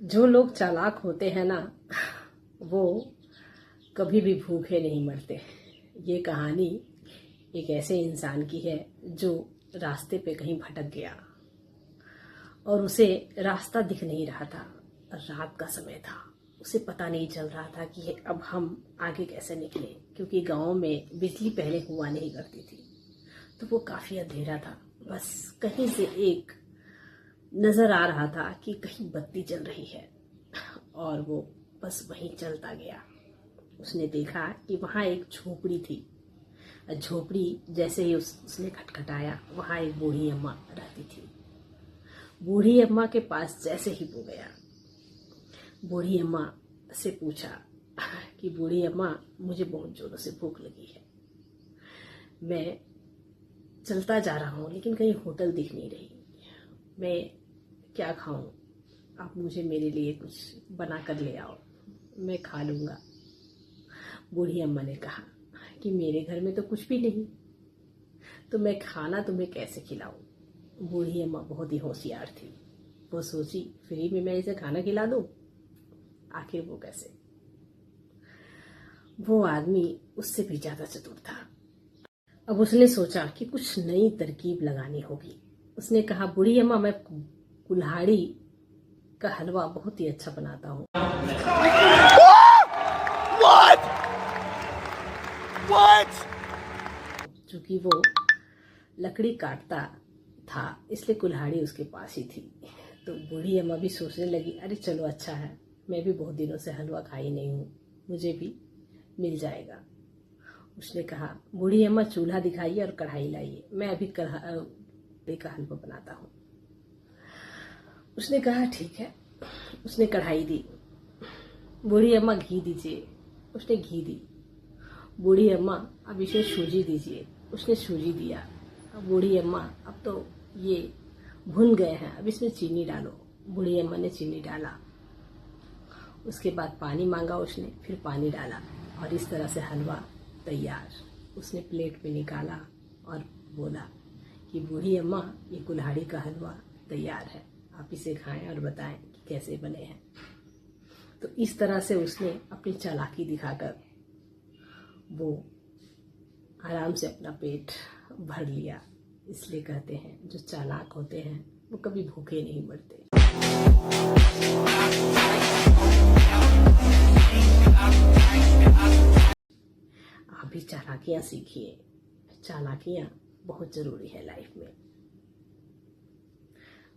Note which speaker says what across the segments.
Speaker 1: जो लोग चालाक होते हैं ना, वो कभी भी भूखे नहीं मरते। ये कहानी एक ऐसे इंसान की है जो रास्ते पे कहीं भटक गया और उसे रास्ता दिख नहीं रहा था। रात का समय था, उसे पता नहीं चल रहा था कि अब हम आगे कैसे निकले, क्योंकि गांव में बिजली पहले हुआ नहीं करती थी। तो वो काफी अंधेरा था। बस कहीं से एक नजर आ रहा था कि कहीं बत्ती जल रही है और वो बस वहीं चलता गया। उसने देखा कि वहां एक झोपड़ी थी। झोपड़ी जैसे ही उसने खटखटाया, वहां एक बूढ़ी अम्मा रहती थी। बूढ़ी अम्मा के पास जैसे ही वो गया, बूढ़ी अम्मा से पूछा कि बूढ़ी अम्मा, मुझे बहुत जोरों से भूख लगी है। मैं चलता जा रहा हूँ लेकिन कहीं होटल दिख नहीं रही। मैं क्या खाऊं? आप मुझे मेरे लिए कुछ बना कर ले आओ, मैं खा लूँगा। बूढ़ी अम्मा ने कहा कि मेरे घर में तो कुछ भी नहीं, तो मैं खाना तुम्हें कैसे खिलाऊं? बूढ़ी अम्मा बहुत ही होशियार थी। वो सोची, फ्री में मैं इसे खाना खिला दूं? आखिर वो कैसे? वो आदमी उससे भी ज्यादा चतुर था। अब उसने सोचा कि कुछ नई तरकीब लगानी होगी। उसने कहा, बूढ़ी अम्मा, मैं कुल्हाड़ी का हलवा बहुत ही अच्छा बनाता हूँ। चूंकि वो लकड़ी काटता था, इसलिए कुल्हाड़ी उसके पास ही थी। तो बूढ़ी अम्मा भी सोचने लगी, अरे चलो अच्छा है, मैं भी बहुत दिनों से हलवा खाई नहीं हूँ, मुझे भी मिल जाएगा। उसने कहा, बूढ़ी अम्मा चूल्हा दिखाइए और कढ़ाई लाइए, मैं अभी कढ़ाई का हलवा बनाता हूँ। उसने कहा ठीक है। उसने कढ़ाई दी। बूढ़ी अम्मा घी दीजिए। उसने घी दी। बूढ़ी अम्मा, अब इसे सूजी दीजिए। उसने सूजी दिया। अब बूढ़ी अम्मा, अब तो ये भुन गए हैं, अब इसमें चीनी डालो। बूढ़ी अम्मा ने चीनी डाला। उसके बाद पानी मांगा उसने, फिर पानी डाला और इस तरह से हलवा तैयार। उसने प्लेट में निकाला और बोला कि बूढ़ी अम्मा, ये कुल्हाड़ी का हलवा तैयार है, आप इसे खाएं और बताएं कि कैसे बने हैं। तो इस तरह से उसने अपनी चालाकी दिखाकर वो आराम से अपना पेट भर लिया। इसलिए कहते हैं, जो चालाक होते हैं वो कभी भूखे नहीं मरते। आप भी चालाकियां सीखिए। चालाकियां बहुत जरूरी है लाइफ में।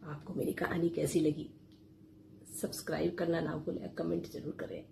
Speaker 1: आपको मेरी कहानी कैसी लगी? सब्सक्राइब करना ना भूलें, कमेंट जरूर करें।